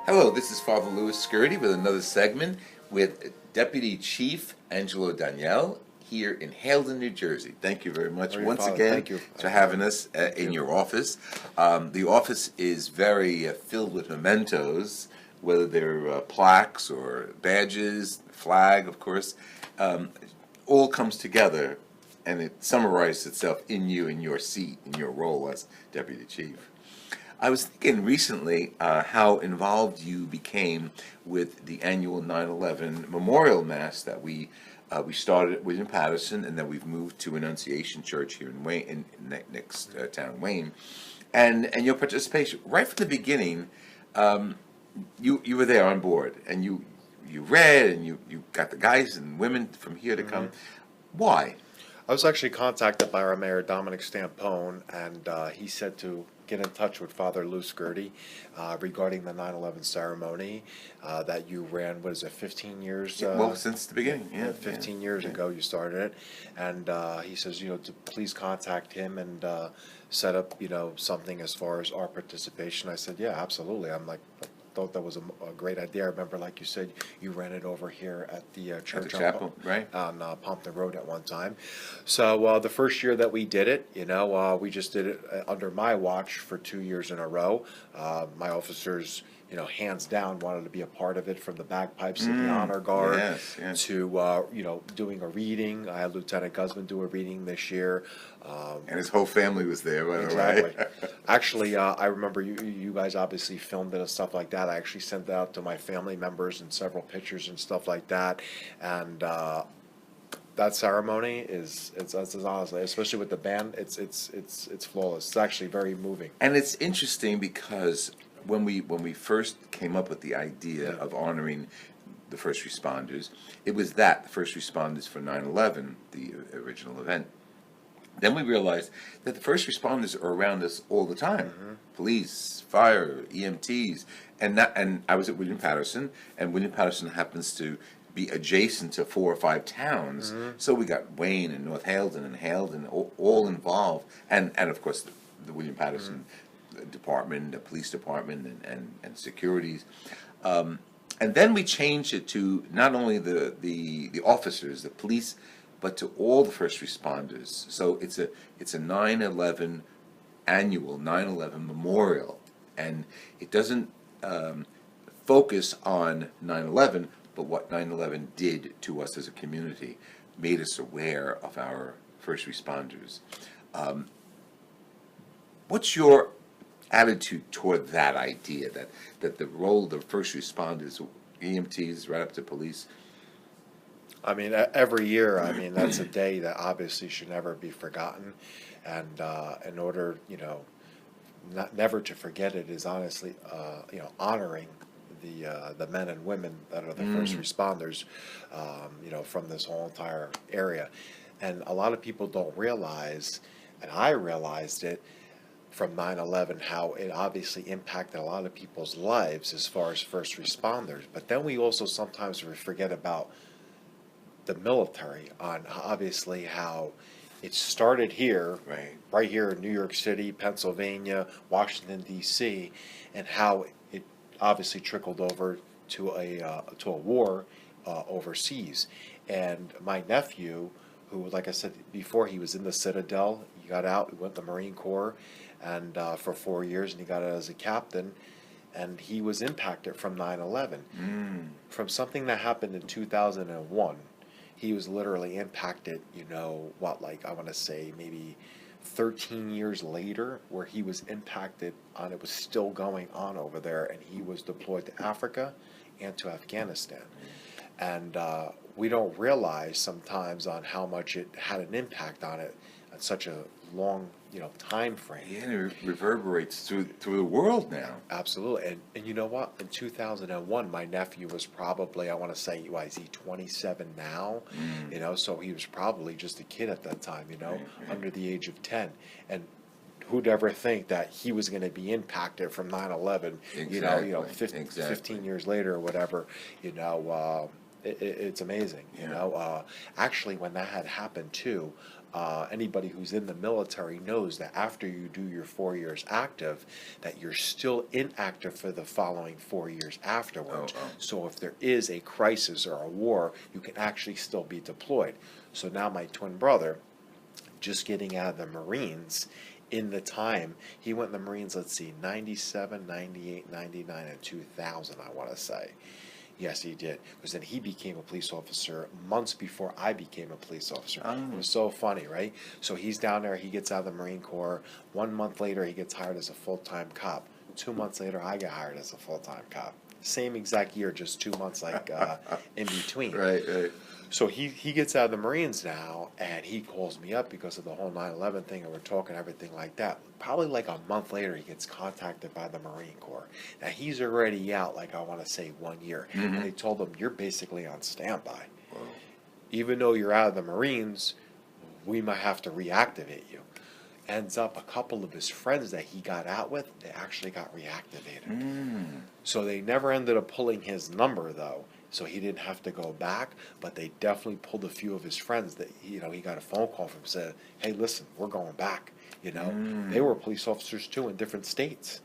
Hello, this is FrLouScurti with another segment with Deputy Chief Angelo Daniele here in Haledon, New Jersey. Thank you very much once again Thank you for having us in your office. The office is very filled with mementos, whether they're plaques or badges, flag, of course. All comes together and it summarizes itself in you, in your seat, in your role as Deputy Chief. I was thinking recently how involved you became with the annual 9/11 Memorial Mass that we started at William Patterson, and then we've moved to Annunciation Church here in Wayne, next town, Wayne, and your participation right from the beginning. You were there on board, and you read, and you got the guys and women from here to come. Why? I was actually contacted by our mayor, Dominic Stampone, and he said to get in touch with FrLouScurti regarding the 9/11 ceremony that you ran, what is it, 15 years? Well, since the beginning, 15 years ago you started it. And he says, to please contact him and set up, something as far as our participation. I said, yeah, absolutely. I'm like, thought that was a great idea. I remember, like you said, you ran it over here at the church chapel, right? On Pompton Road at one time. So the first year that we did it, we just did it under my watch for 2 years in a row. My officers, hands down, wanted to be a part of it, from the bagpipes and the honor guard to doing a reading. I had Lieutenant Guzman do a reading this year. And his whole family was there, by the way. Actually, I remember you guys obviously filmed it and stuff like that. I actually sent that out to my family members and several pictures and stuff like that. And that ceremony it's honestly, especially with the band, it's flawless. It's actually very moving. And it's interesting because when we first came up with the idea of honoring the first responders, it was the first responders for 9/11, the original event. Then we realized that the first responders are around us all the time: police, fire, EMTs, and I was at William Patterson, and William Patterson happens to be adjacent to 4 or 5 towns, so we got Wayne and North Haledon and Haledon all involved, and of course the William Patterson department, the police department, and securities. And then we changed it to not only the officers, the police, but to all the first responders. So it's a 9/11 annual 9/11 memorial, and it doesn't focus on 9/11, but what 9/11 did to us as a community, made us aware of our first responders. What's your attitude toward that idea that the role of the first responders, EMTs, right up to police? I mean, every year, that's a day that obviously should never be forgotten. And in order, never to forget it is honestly, honoring the men and women that are the first responders, from this whole entire area. And a lot of people don't realize, and I realized it from 9/11, how it obviously impacted a lot of people's lives as far as first responders. But then we also sometimes forget about the military, on obviously how it started here, right here in New York City, Pennsylvania, Washington D.C., and how it obviously trickled over to a war overseas. And my nephew, who, like I said before, he was in the Citadel. He got out, he went to the Marine Corps, and for 4 years, and he got out as a captain. And he was impacted from 9/11, from something that happened in 2001. He was literally impacted, I want to say maybe 13 years later, where he was impacted on, it was still going on over there, and he was deployed to Africa and to Afghanistan. And we don't realize sometimes on how much it had an impact on it at such a long, time frame. Yeah, and it reverberates through the world now. Absolutely. And you know what? In 2001, my nephew was probably, I want to say, is he 27 now? So he was probably just a kid at that time, under the age of 10. And who'd ever think that he was going to be impacted from 9/11, Exactly. 15 years later or whatever, it's amazing, Actually, when that had happened too, anybody who's in the military knows that after you do your 4 years active, that you're still inactive for the following 4 years afterwards. Oh. So if there is a crisis or a war, you can actually still be deployed. So now my twin brother, just getting out of the Marines, in the time, he went in the Marines, let's see, 97, 98, 99, and 2000, I want to say. Yes, he did. Because then he became a police officer months before I became a police officer. It was so funny, right? So he's down there, he gets out of the Marine Corps. 1 month later, he gets hired as a full-time cop. 2 months later, I get hired as a full-time cop. Same exact year, just 2 months in between. Right. So he gets out of the Marines now, and he calls me up because of the whole 9/11 thing, and we're talking everything like that. Probably like a month later, he gets contacted by the Marine Corps. Now, he's already out, like I want to say 1 year. Mm-hmm. And they told him, you're basically on standby. Whoa. Even though you're out of the Marines, we might have to reactivate you. Ends up, a couple of his friends that he got out with, they actually got reactivated. So they never ended up pulling his number, though. So he didn't have to go back, but they definitely pulled a few of his friends that, he got a phone call from, said, hey, listen, we're going back. They were police officers too in different states.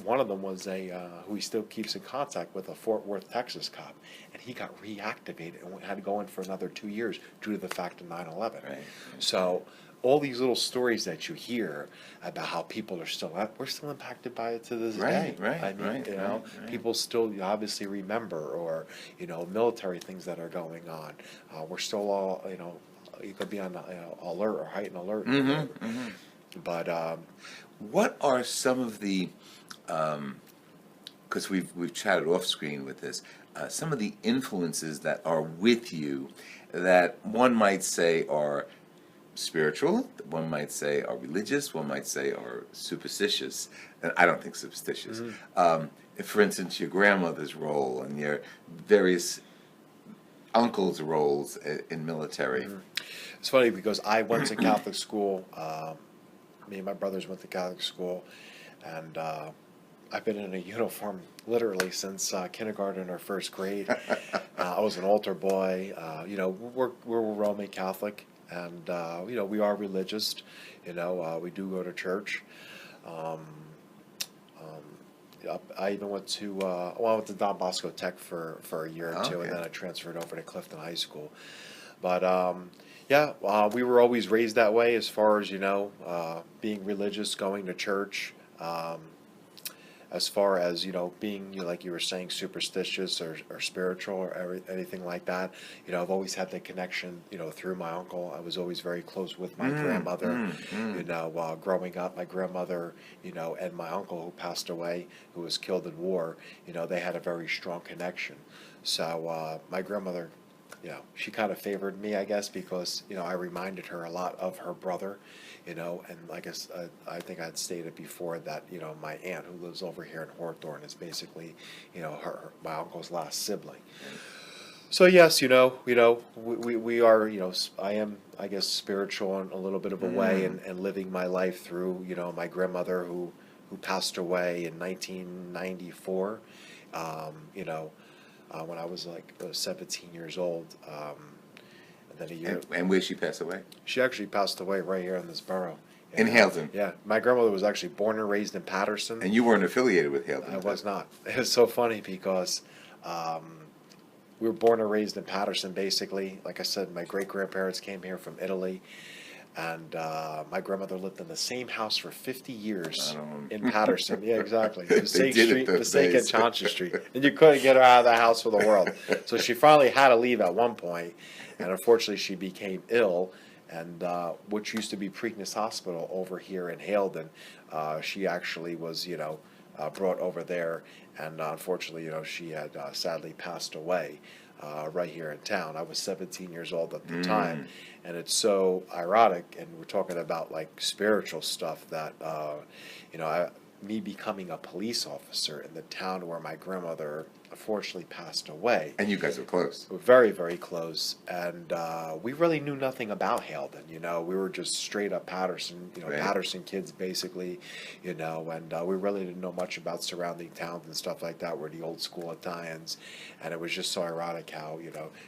One of them was who he still keeps in contact with, a Fort Worth, Texas cop, and he got reactivated and had to go in for another 2 years due to the fact of 9/11. Right. So all these little stories that you hear about how people are we're still impacted by it to this day. Right. I mean, Right. people still obviously remember, or military things that are going on. We're still all, you could be on alert or heightened alert. But What are some of the, because we've chatted off screen with this, some of the influences that are with you that one might say are spiritual, one might say are religious, one might say are superstitious, and I don't think superstitious. For instance, your grandmother's role and your various uncles' roles in military. It's funny because I went to Catholic school. Me and my brothers went to Catholic school, and I've been in a uniform literally since kindergarten or first grade. I was an altar boy. We're Roman Catholic, and we are religious. We do go to church. I even went to I went to Don Bosco Tech for a year or two, Okay. and then I transferred over to Clifton High School. But we were always raised that way, as far as being religious, going to church. As far as being, like you were saying, superstitious or spiritual or anything like that, I've always had the connection, through my uncle. I was always very close with my grandmother. Growing up, my grandmother, and my uncle, who passed away, who was killed in war, they had a very strong connection. So my grandmother, she kind of favored me, I guess, because I reminded her a lot of her brother. And like I think I'd stated before that my aunt, who lives over here in Hawthorne, is basically my uncle's last sibling. So yes, we are, I am, I guess, spiritual in a little bit of a way, and living my life through my grandmother, who passed away in 1994. When I was like 17 years old. And then a year. And where she passed away? She actually passed away right here in this borough. In Hailton? Yeah. My grandmother was actually born and raised in Patterson. And you weren't affiliated with Hailton? I was not. It was so funny because we were born and raised in Patterson, basically. Like I said, my great-grandparents came here from Italy. And my grandmother lived in the same house for 50 years in Patterson. Yeah, exactly. Passaic Street, Passaic and Chauncey Street. And you couldn't get her out of the house for the world. So she finally had to leave at one point, and unfortunately she became ill, and which used to be Preakness Hospital over here in Haledon. She actually was, brought over there, and unfortunately, she had sadly passed away. Right here in town. I was 17 years old at the time, and it's so ironic, and we're talking about like spiritual stuff, that me becoming a police officer in the town where my grandmother unfortunately passed away. And you guys were close. We're very, very close, and we really knew nothing about Haledon. We were just straight up Patterson, Right. Patterson kids basically, and we really didn't know much about surrounding towns and stuff like that. We're the old school Italians, and it was just so ironic how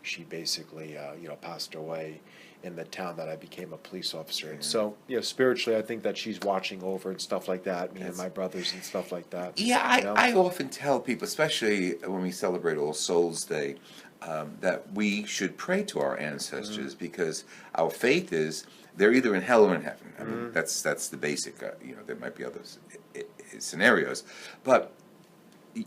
she basically passed away in the town that I became a police officer. And so, spiritually, I think that she's watching over and stuff like that, me and my brothers and stuff like that. Yeah, you know? I often tell people, especially when we celebrate All Souls Day, that we should pray to our ancestors because our faith is they're either in hell or in heaven. I mean, that's the basic. There might be other scenarios, but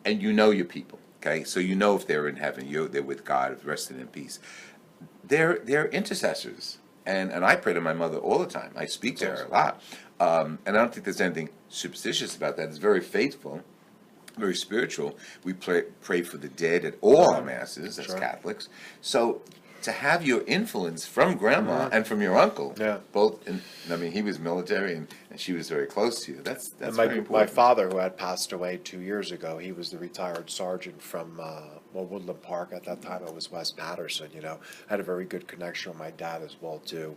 and you know your people, okay? So you know if they're in heaven, they're with God, resting in peace. They're intercessors, and I pray to my mother all the time. I speak to her a lot, and I don't think there's anything superstitious about that. It's very faithful, very spiritual. We pray for the dead at all our masses as Catholics. So to have your influence from grandma and from your uncle, both, I mean, he was military and she was very close to you. That's very important. My father, who had passed away 2 years ago, he was the retired sergeant from Woodland Park. At that time, it was West Patterson. I had a very good connection with my dad as well too.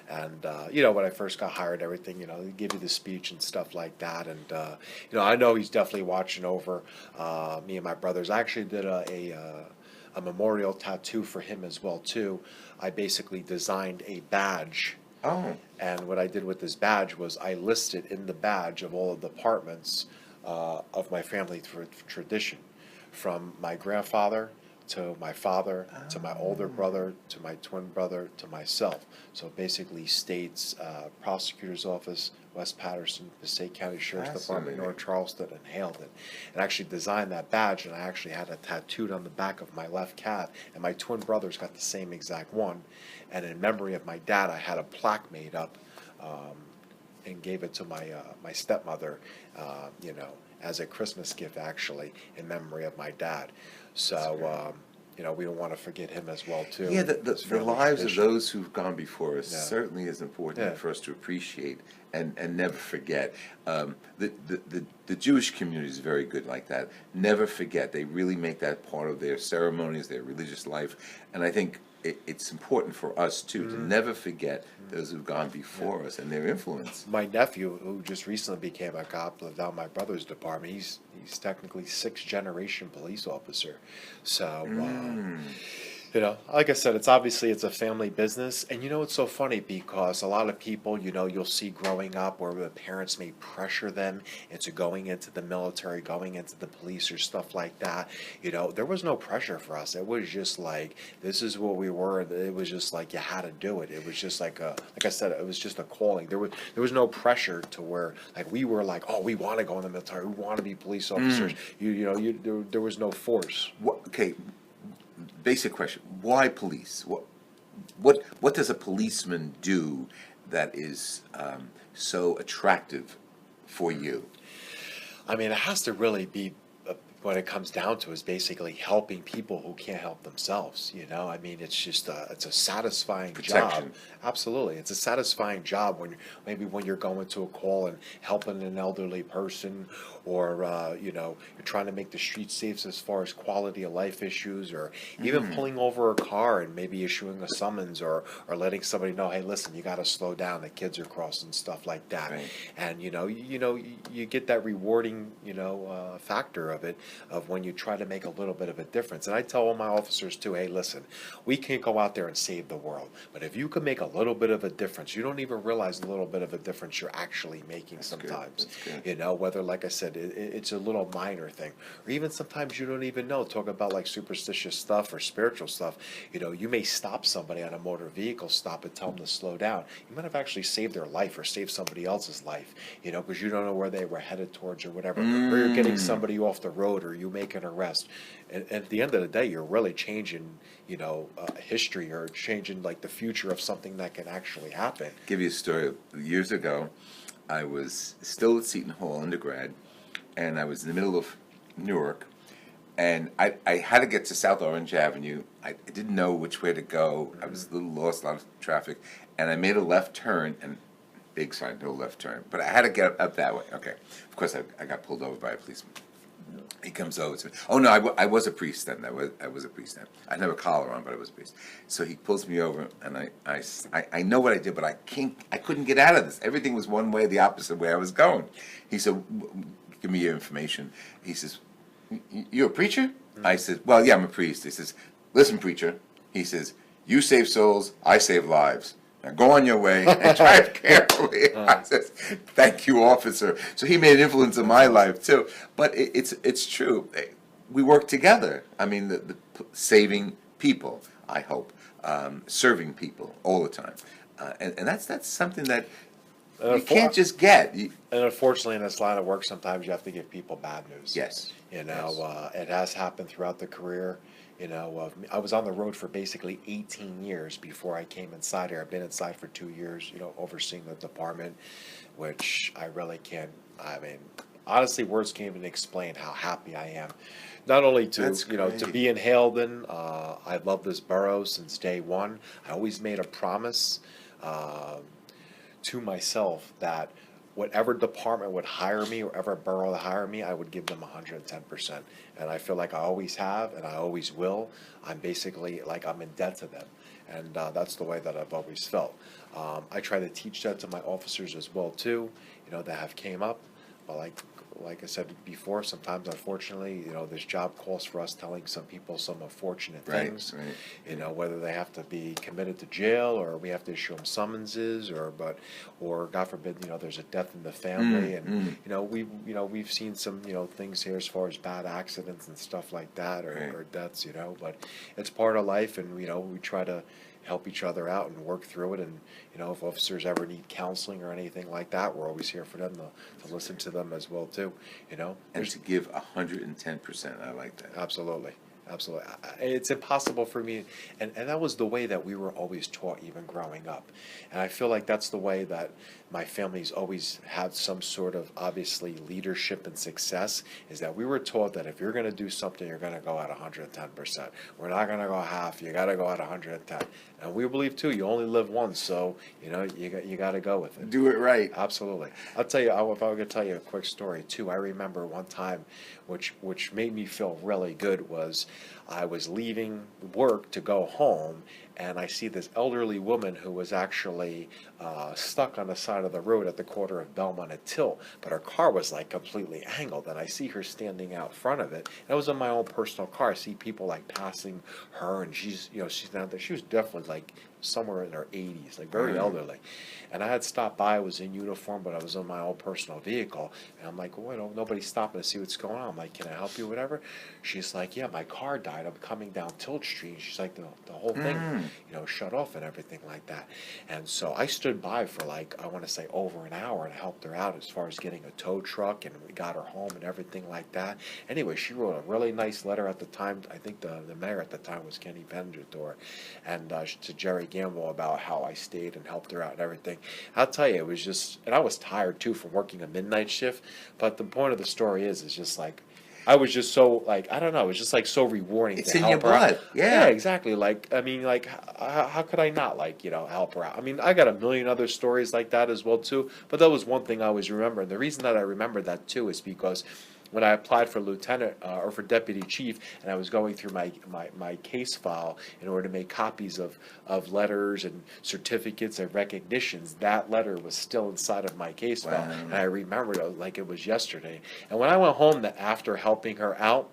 And when I first got hired, everything, they give you the speech and stuff like that. And I know he's definitely watching over me and my brothers. I actually did a memorial tattoo for him as well too. I basically designed a badge. Oh. And what I did with this badge was I listed in the badge of all of the departments of my family tradition, from my grandfather to my father to my older brother to my twin brother to myself. So it basically states prosecutor's office, West Patterson, Passaic County Sheriff's Department, North Charleston, and Haledon. And I actually designed that badge, and I actually had it tattooed on the back of my left calf, and my twin brothers got the same exact one. And in memory of my dad, I had a plaque made up and gave it to my stepmother, as a Christmas gift, actually, in memory of my dad. So, we don't want to forget him as well, too. Yeah, the lives of those who've gone before us certainly is important for us to appreciate and never forget. The Jewish community is very good like that. Never forget. They really make that part of their ceremonies, their religious life. And I think it's important for us, too, to never forget those who've gone before us and their influence. My nephew, who just recently became a cop, lived down my brother's department. He's technically 6th-generation police officer. So, like I said, it's a family business. And it's so funny because a lot of people, you'll see growing up where the parents may pressure them into going into the military, going into the police or stuff like that. There was no pressure for us. It was just like, this is what we were. It was just like you had to do it. It was just like I said, it was just a calling. There was no pressure to where like we were like, oh, we want to go in the military. We want to be police officers. There was no force. Okay. Basic question: why police? What does a policeman do that is so attractive for you? I mean, it has to really be. What it comes down to is basically helping people who can't help themselves. I mean, it's just it's a satisfying job. Absolutely, it's a satisfying job when you're going to a call and helping an elderly person, or you're trying to make the streets safe as far as quality of life issues, or even pulling over a car and maybe issuing a summons, or letting somebody know, hey, listen, you got to slow down. The kids are crossing, stuff like that. Right. And you get that rewarding factor of it, of when you try to make a little bit of a difference. And I tell all my officers too, hey, listen, we can't go out there and save the world, but if you can make a little bit of a difference, you don't even realize the little bit of a difference you're actually making. That's sometimes. Good. Whether, like I said, it's a little minor thing, or even sometimes you don't even know. Talk about like superstitious stuff or spiritual stuff. You may stop somebody on a motor vehicle stop and tell them to slow down. You might have actually saved their life or saved somebody else's life, because you don't know where they were headed towards or whatever, or you're getting somebody off the road, or you make an arrest. And at the end of the day, you're really changing, history, or changing like the future of something that can actually happen. Give you a story. Years ago, I was still at Seton Hall undergrad, and I was in the middle of Newark, and I had to get to South Orange Avenue. I didn't know which way to go. I was a little lost, a lot of traffic, and I made a left turn, and big sign, no left turn. But I had to get up that way. Okay. Of course, I got pulled over by a policeman. He comes over to me. Oh no, I was a priest then. I was a priest then. I didn't have a collar on, but I was a priest. So he pulls me over, and I know what I did, but I couldn't get out of this. Everything was one way, the opposite way I was going. He said, "Give me your information." He says, "You're a preacher?" I said, "Well, yeah, I'm a priest." He says, "Listen, preacher." He says, "You save souls, I save lives. Now go on your way and drive carefully. I says, thank you, officer. So he made an influence in my life too. But it's true. We work together. I mean, saving people, I hope, serving people all the time. And that's something that you can't just get. And unfortunately, in this line of work, sometimes you have to give people bad news. Yes. You know, Yes. it has happened throughout the career. You know, I was on the road for basically 18 years before I came inside here. I've been inside for 2 years, you know, overseeing the department, which I really can't, I mean, honestly, words can't even explain how happy I am. Not only to, That's you know, to great. be in Halden, I love this borough since day one. I always made a promise to myself that whatever department would hire me, or whatever borough would hire me, I would give them 110%. And I feel like I always have, and I always will. I'm basically like I'm in debt to them, and that's the way that I've always felt. I try to teach that to my officers as well too. You know, that have came up, but like I said before, sometimes unfortunately, you know, there's job calls for us telling some people some unfortunate Right, things. right. You know, whether they have to be committed to jail, or we have to issue them summonses, or God forbid, you know, there's a death in the family, and you know, we've seen some, you know, things here as far as bad accidents and stuff like that, Right. or deaths, you know, but it's part of life, and you know, we try to help each other out and work through it. And you know, if officers ever need counseling or anything like that, we're always here for them to listen to them as well too. You know, And to give 110%. I like that. absolutely. Absolutely. It's impossible for me. And that was the way that we were always taught, even growing up. And I feel like that's the way that my family's always had some sort of, obviously, leadership and success, is that we were taught that if you're going to do something, you're going to go at 110%. We're not going to go half. You got to go at 110. And we believe, too, you only live once. So, you know, you got to go with it. Do it right. Absolutely. I'll tell you, if I were going to tell you a quick story too, I remember one time, which made me feel really good, was I was leaving work to go home, and I see this elderly woman who was actually stuck on the side of the road at the corner of Belmont and Till, but her car was like completely angled, and I see her standing out front of it. And it was in my own personal car. I see people like passing her, and she's down there. She was definitely like somewhere in her 80s, like very elderly. And I had stopped by. I was in uniform, but I was in my own personal vehicle. And I'm like, well, nobody's stopping to see what's going on. I'm like, can I help you, whatever? She's like, yeah, my car died. I'm coming down Tilt Street. She's like, the whole thing, shut off and everything like that. And so I stood by for like, I want to say over an hour, and I helped her out as far as getting a tow truck, and we got her home and everything like that. Anyway, she wrote a really nice letter at the time. I think the mayor at the time was Kenny Pendrator, and to Jerry Gamble, about how I stayed and helped her out and everything. I'll tell you, it was just, and I was tired too from working a midnight shift, but the point of the story is just like, I was just so, like, I don't know, it was just like so rewarding It's to in help your her out. blood. Yeah. Yeah, exactly. Like, I mean, like, how could I not, like, help her out? I mean, I got a million other stories like that as well too, but that was one thing I always remember. And the reason that I remember that too is because when I applied for lieutenant or for deputy chief, and I was going through my case file in order to make copies of letters and certificates of recognitions, that letter was still inside of my case file. Wow. And I remembered it like it was yesterday. And when I went home after helping her out,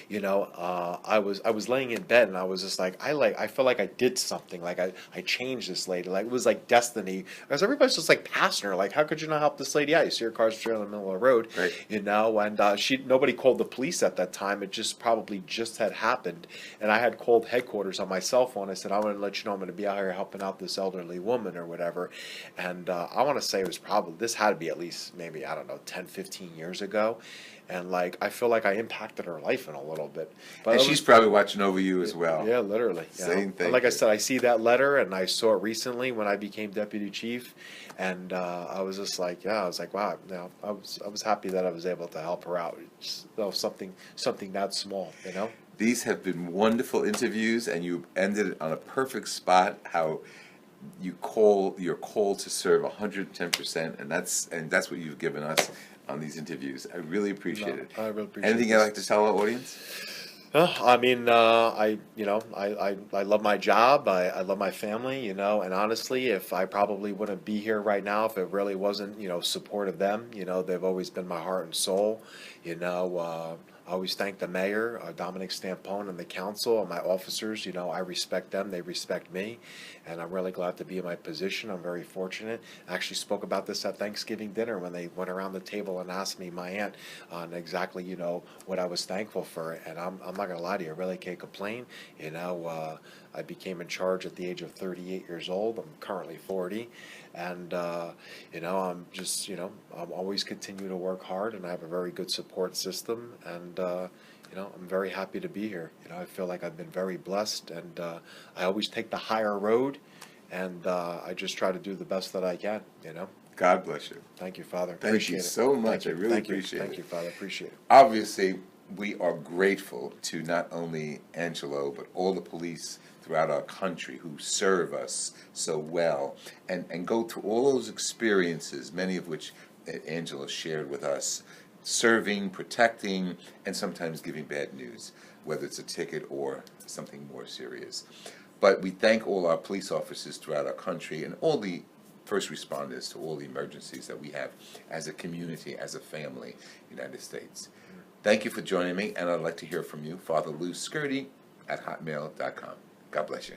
I was laying in bed, and I was just like, I feel like I did something, like I changed this lady, like it was like destiny, because everybody's just like passing her, like, how could you not help this lady out? You see her car's straight in the middle of the road, Right. and nobody called the police at that time. It just probably just had happened, and I had called headquarters on my cell phone. I said, I want to let you know I'm going to be out here helping out this elderly woman or whatever, and I want to say it was probably, this had to be at least maybe, I don't know, 10, 15 years ago. And like, I feel like I impacted her life in a little bit. But And she's probably watching over you as well. yeah, literally. Same thing. And like I said, I see that letter, and I saw it recently when I became deputy chief, and I was just like, I was like, wow. I was happy that I was able to help her out. Just, something that small, These have been wonderful interviews, and you ended on a perfect spot. How you're called to serve 110%, and that's what you've given us on these interviews. I really appreciate it. I really appreciate Anything this. you'd like to tell our audience? I mean, I love my job. I love my family, and honestly, if I probably wouldn't be here right now if it really wasn't, support of them. They've always been my heart and soul. I always thank the mayor, Dominic Stampone, and the council, and my officers. You know, I respect them, they respect me, and I'm really glad to be in my position. I'm very fortunate. I actually spoke about this at Thanksgiving dinner when they went around the table and asked me, my aunt, on exactly, you know, what I was thankful for. And I'm not going to lie to you, I really can't complain. You know, I became in charge at the age of 38 years old. I'm currently 40. And, you know, I'm just, you know, I'm always continue to work hard, and I have a very good support system. And, you know, I'm very happy to be here. You know, I feel like I've been very blessed, and I always take the higher road, and I just try to do the best that I can, you know. God bless you. Thank you, Father. Thank Appreciate you it. so much. Thank you. I really Thank you. appreciate Thank it. you, Father. Appreciate it. Obviously, we are grateful to not only Angelo, but all the police throughout our country who serve us so well and go through all those experiences, many of which Angelo shared with us, serving, protecting, and sometimes giving bad news, whether it's a ticket or something more serious. But we thank all our police officers throughout our country and all the first responders to all the emergencies that we have as a community, as a family, United States. Thank you for joining me, and I'd like to hear from you, FrLouScurti at hotmail.com. God bless you.